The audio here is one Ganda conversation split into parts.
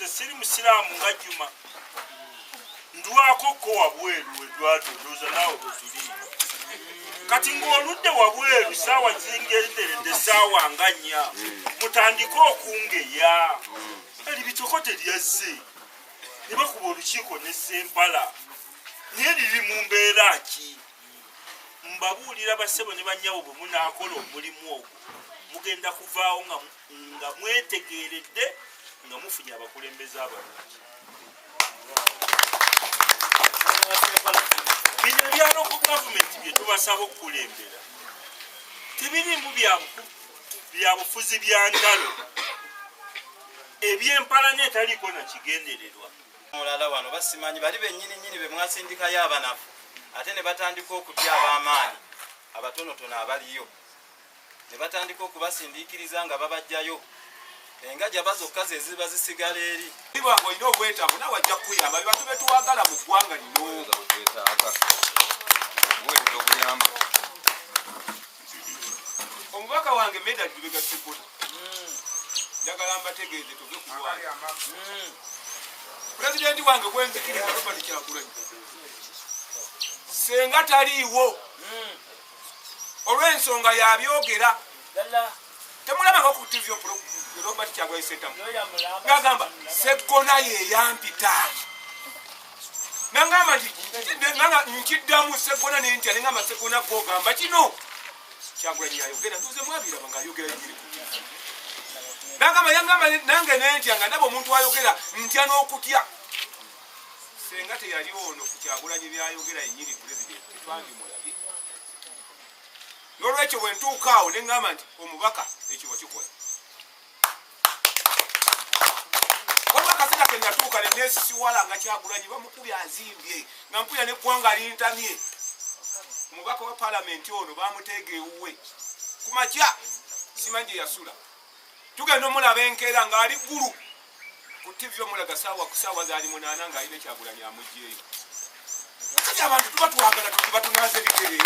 nze siri musiraamu nga Juma ndwako ko wabweru wedwadondoza nawe bwetuli kati ng'oludde wabweru saawa zingerenderedde saawa nga nnya mutandike okungeya eri bitoko teryazze ne bakuba olukiiko ne Sempala naye liri mu mbeera ki mbabuulira bassebo ne bannyabo bwe munaakola omulimu ogwo mugenda kuvaawo nga mwetegeeredde nga mufunye abakulembeze abalungi bino ebyalo ku gavumenti bye tubasaba okukulembera tebirimu byabufuzi bya ntalo eby'empala n'etaliiko na kigendererwa mulala wano basimanyi bali bennyini be mwasindikayo abanafu ate ne batandika okutya ab'amaanyi abatonotono abaliyo ne batandika okubasindiikiriza nga babajjayo engajja bazokka ze ziba zisigala eri bwange olina obwetaavu nawe ajja kukuyamba be bantu betuwagala mu ggwanga lino omubaka wange medali lubega Kigula njagala mbategeeze tuve ku lwange pulezidenti wange gwenzikiriza Robert Kyagulanyi senga taliiwo olw'ensonga yabyogera temulabanga ku TV Robert Kyagulanyi Ssentamu ngagamba Sseggona ye yampita nangamba nti nkiddamu Sseggona nentya nengamba Sseggona gwogamba kino Kyagulanyi yayogera ntuze mwabiraba ngaayogera yiri ku TV nangamba yangamba nange nentya nga ndaba omuntu ayogera ntya n'okutya senga teyali ono ku Kyagulanyi byayogera yennyini pulezidenti tetwandimulabye n'olwekyo bwe ntuuka awo ne ŋŋamba nti omubaka ekyo wakikola waliwo akaseera ke natuuka ne neesisiwala nga Kyagulanyi bamukubye azimbye nga mpulira n'eggwanga lintamye omubaka wa palamenti ono bamuteega ewuwe ku makya simanyi gye yasula tugenda omulaba enkeera ng'ali ggulu ku TV omulaga saawa ku saawa zaali 8 ng'alina Kyagulanyi amugyeyo kati abantu tuba twagala tuba tunaze bigere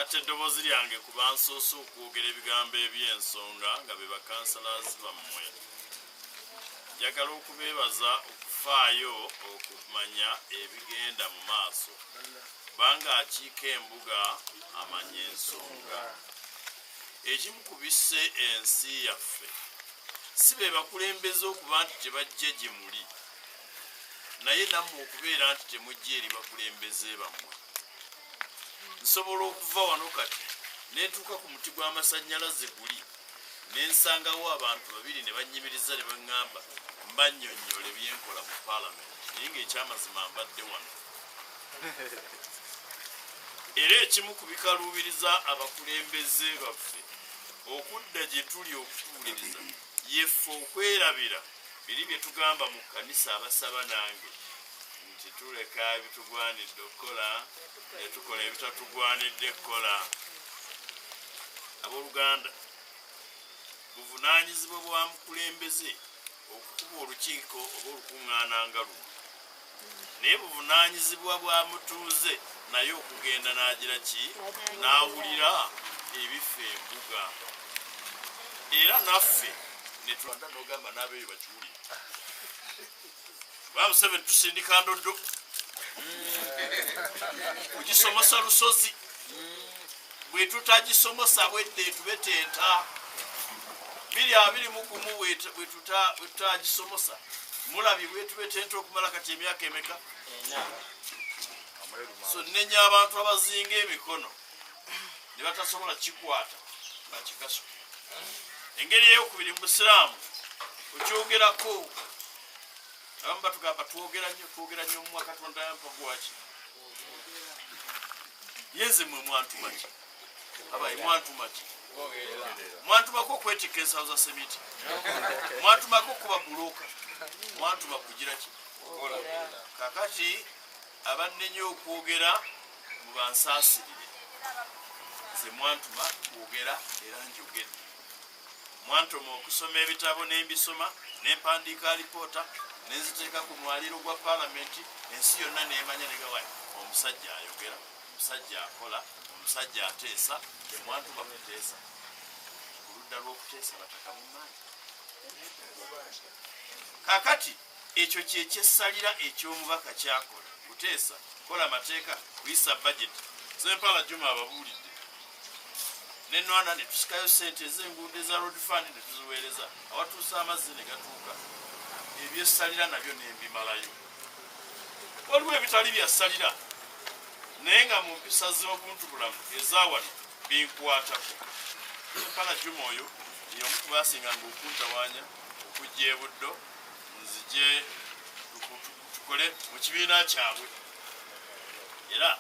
gatta eddoboozi lyange ku bansoose okwogera ebigambo eby'ensonga nga be bakansalazi bammwe njagala okubeebaza okufaayo okumanya ebigenda mu maaso kubanga akiika embuga amanya ensonga ekimu ku bisse ensi yaffe si be bakulembeze okuba nti tebajje gye muli naye nammwe okubeera nti temujja eri bakulembeze bammwe nsobola okuva wano kati netuuka ku muti gw'amasannyalaze guli nensangawo abantu babiri ne bannyimiriza ne baŋŋamba mbannyonnyole byenkola mu paalamenti naye ng'ekyamazima mbadde wano era ekimu ku bikaluubiriza abakulembeze baffe okudda gye tuli okutuwuliriza yeffe okwerabira biri bye tugamba mu kkanisa abasaba nange nti tuleka ebitugwanidde okukola ne tukola ebitatugwanidde kukola abooluganda buvunaanyizibwa bwa mukulembeze okukuba olukiiko oba olukuŋŋaana nga luno naye buvunaanyizibwa bwa mutuuze naye okugenda n'agira ki n'awulira ebifa embuga era naffe netulanda n'ogamba n'abeeyo bakiwulire bamuseveni tusindika ndoddo kugisomosa lusozi bwe tutagisomosa bwedde tubetenta 221 bwe tutagisomosa mulabye bwe tubetenta okumala kati emyaka emeka so nenya abantu abazinga emikono ne batasobola kikwata bakikaso engeri ey'okubiri mu busiraamu okyogerako abamu batugamba twogera nnyo omumwa Katonda yampa gwaki yenze mwe mwantumaki abayi mwantumaki mwantumako okwetika ensawo za semiti mwantumako okuba buloka mwantuma kugira ki kakati abannenya okwogera mu bansaasirire nze mwantuma kwogera era njogedde mwantuma okusoma ebitabo nembisoma nempandiika alipoota nenziteeka ku mwaliiro gwa paalamenti ensi yonna nemanya negawayi omusajja ayogera omusajja akola omusajja ateesa temwantuma kuteesa ku ludda lw'okuteesa bataka mu maanyi kakati ekyo kyekyesalira ekyomubaka kyakola kuteesa kola amateeka kuyisa budget Sempala Juma ababuulidde nenwana ne tusikayo ssente ez'enguudo eza road fund ne tuziweereza awatuusa amazzi ne gatuuka ebyesalira nabyo nembimalayo waliwo ebitali byasalira naye nga mu mpisa z'obuntubulamu ezawano binkwatako Sempala Juma oyo y'omu ku baasinganga okuntawaanya okujja e Buddo nzije tukole mu kibiina kyabwe era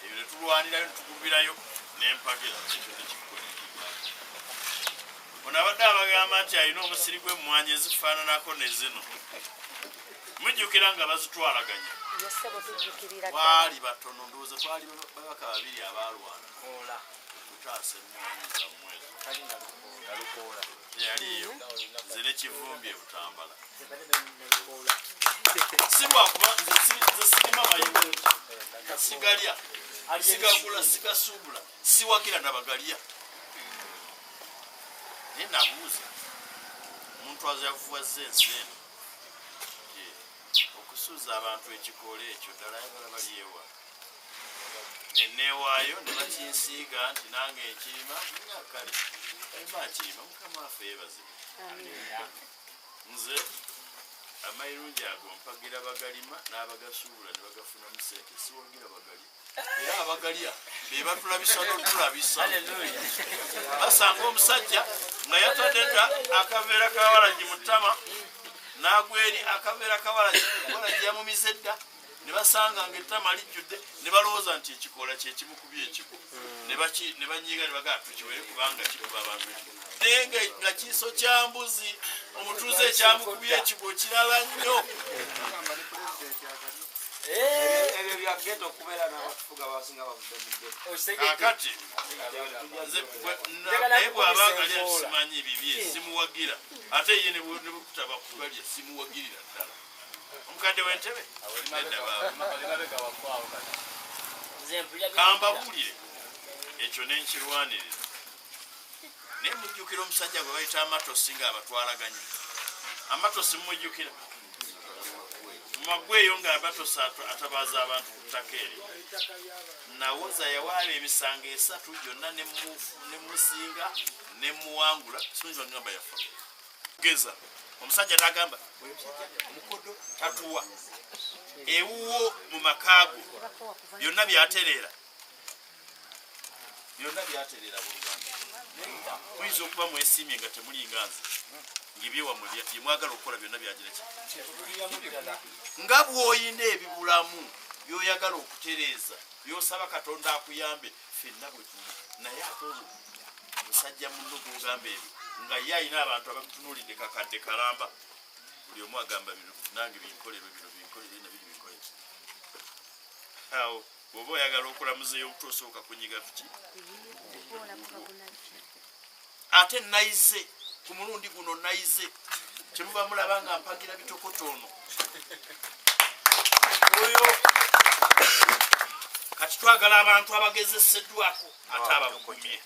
ebyo ne tulwanirayo ne tugubirayo n'empagera ekyo tekikole ono abadde abagamba nti alina omusiri gw'emmwanyi ezifaananako ne zino mujjukira nga bazitwalaganya twali batono ndowooza twali babaka babiri abaalwana kutaasa emmwanyi zammwezo yaliyo nze nekivumbi e Butambala si lwakuba nze sirima mayungi sigalya sigagula sigasuubula siwagira nabagalya naye nabuuza omuntu azakufuwazza ensi eno okusuuza abantu ekikoola ekyo ddala ayagala balyewa neneewaayo ne bakinsiiga nti nange ekirima nga kale ayima kirima mukama waffe yeebazibwe nze amayirungi ago mpagira bagalima n'abagasuubula ne bagafunamu ssente siwagira bagalya era abagalya be batulabisa n'otulabisa basanga omusajja nga yatadde dda akaveera kawalagi mu ttama n'agweri akaveera kawalagi yamumize dda ne basanga nga ettama lijjudde ne balowooza nti ekikoola kyekimukubye ekigo ne banyiiga ne bagaa tukiwere kubanga kikuba abantu ekigo naye nga kiiso kya mbuzi omutuuze ekyamukubye ekigo kirala nnyo ebyo byageto okubeera n'abatufuga basinga bavudde mu geto akati naye bw'abaagalya simanyi bibye simuwagira ate ye ne bwekutaba kugalya simuwagirira ddala omukadde w'entebe kambabuulire ekyo nenkirwanirira naye mujjukira omusajja gwe bayita amatosi ng'abatwalaganya amatosi mumujjukira mumagweyo ng'amatosi atabaza abantu ku ttaka eryo nawoza yawaaba emisango 3 gyonna nemusinga nemuwangula simanyiza ngamba yafa geza omusajja n'agamba omukodo tatuwa ewuwo mu makaago byonna byatereera buluganda muyinza okuba mwesiimye nga temulinga nze ng'ebyewamwe byemwagala okukola byonna byagiraki nga bw'oyina ebibulamu by'oyagala okutereeza by'osaba katonda akuyambe ffenna bwe tuli naye ate musajja munno gwogamba ebyo nga ye ayina abantu abamutunuulidde kakadde kalamba buli omu agamba bino nange binkolerwe bino binkolerwe nabiri binkolerwe awo bw'oba oyagala okulamuzayo obutosooka kunyiga tuki ate nayize ku mulundi guno nayize kyemuba mulaba nga mpagira bitokotono oyo kati twagala abantu abagezeseddwako ate ababugumye